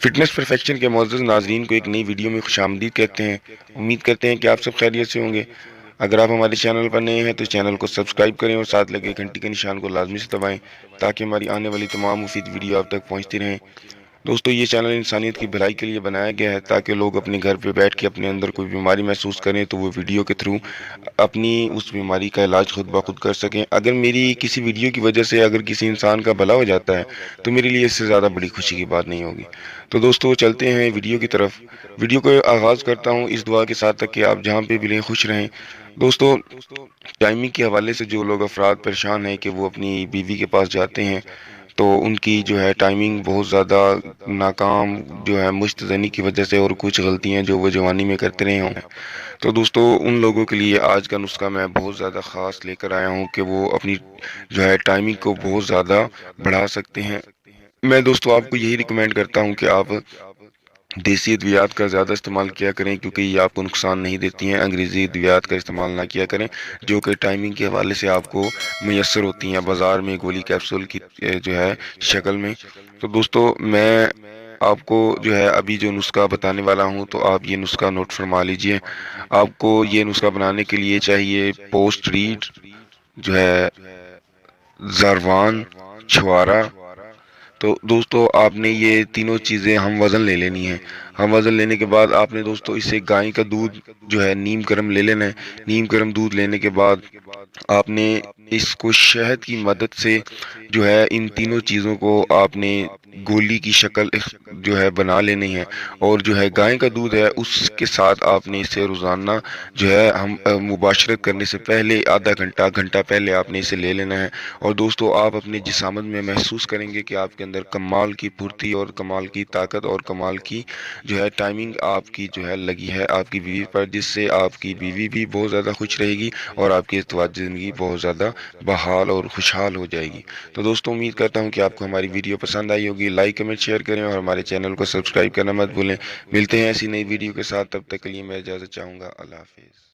Fitness perfection کے معزز ناظرین کو ایک نئی ویڈیو میں خوش آمدید کہتے ہیں۔ امید کرتے ہیں کہ آپ سب خیریت سے ہوں گے۔ اگر آپ ہمارے چینل پر نئے ہیں تو چینل کو سبسکرائب کریں اور ساتھ لگے گھنٹی کے نشان کو لازمی سے دبائیں تاکہ ہماری آنے والی تمام مفید ویڈیو آپ تک پہنچتی رہیں۔ دوستو، یہ چینل انسانیت کی بھلائی کے لیے بنایا گیا ہے تاکہ لوگ اپنے گھر پہ بیٹھ کے اپنے اندر کوئی بیماری محسوس کریں تو وہ ویڈیو کے تھرو اپنی اس بیماری کا علاج خود بخود کر سکیں۔ اگر میری کسی ویڈیو کی وجہ سے اگر کسی انسان کا بھلا ہو جاتا ہے تو میرے لیے اس سے زیادہ بڑی خوشی کی بات نہیں ہوگی۔ تو دوستو، چلتے ہیں ویڈیو کی طرف۔ ویڈیو کو آغاز کرتا ہوں اس دعا کے ساتھ کہ آپ جہاں پہ بھی رہیں خوش رہیں۔ دوستو، ٹائمنگ کے حوالے سے جو لوگ افراد پریشان ہیں کہ وہ اپنی بیوی کے پاس جاتے ہیں تو ان کی جو ہے ٹائمنگ بہت زیادہ ناکام جو ہے مشتزنی کی وجہ سے اور کچھ غلطیاں جو وہ جوانی میں کرتے رہے ہوں۔ تو دوستو، ان لوگوں کے لیے آج کا نسخہ میں بہت زیادہ خاص لے کر آیا ہوں کہ وہ اپنی جو ہے ٹائمنگ کو بہت زیادہ بڑھا سکتے ہیں۔ میں دوستو آپ کو یہی ریکمینڈ کرتا ہوں کہ آپ دیسی ادویات کا زیادہ استعمال کیا کریں کیونکہ یہ آپ کو نقصان نہیں دیتی ہیں۔ انگریزی ادویات کا استعمال نہ کیا کریں جو کہ ٹائمنگ کے حوالے سے آپ کو میسر ہوتی ہیں بازار میں گولی کیپسول کی جو ہے شکل میں۔ تو دوستو، میں آپ کو جو ہے ابھی جو نسخہ بتانے والا ہوں تو آپ یہ نسخہ نوٹ فرما لیجئے۔ آپ کو یہ نسخہ بنانے کے لیے چاہیے پوسٹ ریڈ جو ہے زروان چھوارا۔ تو دوستو، آپ نے یہ تینوں چیزیں ہم وزن لے لینی ہیں۔ ہم وزن لینے کے بعد آپ نے دوستو اسے گائے کا دودھ جو ہے نیم گرم لے لینا ہے۔ نیم گرم دودھ لینے کے بعد آپ نے اس کو شہد کی مدد سے جو ہے ان تینوں چیزوں کو آپ نے گولی کی شکل جو ہے بنا لینی ہے، اور جو ہے گائے کا دودھ ہے اس کے ساتھ آپ نے اسے روزانہ جو ہے ہم مباشرت کرنے سے پہلے آدھا گھنٹہ پہلے آپ نے اسے لے لینا ہے۔ اور دوستو، آپ اپنے جسامت میں محسوس کریں گے کہ آپ کے اندر کمال کی پھرتی اور کمال کی طاقت اور کمال کی جو ہے ٹائمنگ آپ کی جو ہے لگی ہے آپ کی بیوی پر، جس سے آپ کی بیوی بھی بہت زیادہ خوش رہے گی اور آپ کی ازدواجی زندگی بہت زیادہ بحال اور خوشحال ہو جائے گی۔ تو دوستو، امید کرتا ہوں کہ آپ کو ہماری ویڈیو پسند آئی ہوگی۔ لائک کمنٹ شیئر کریں اور ہمارے چینل کو سبسکرائب کرنا مت بھولیں۔ ملتے ہیں ایسی نئی ویڈیو کے ساتھ، تب تک کے لیے میں اجازت چاہوں گا۔ اللہ حافظ۔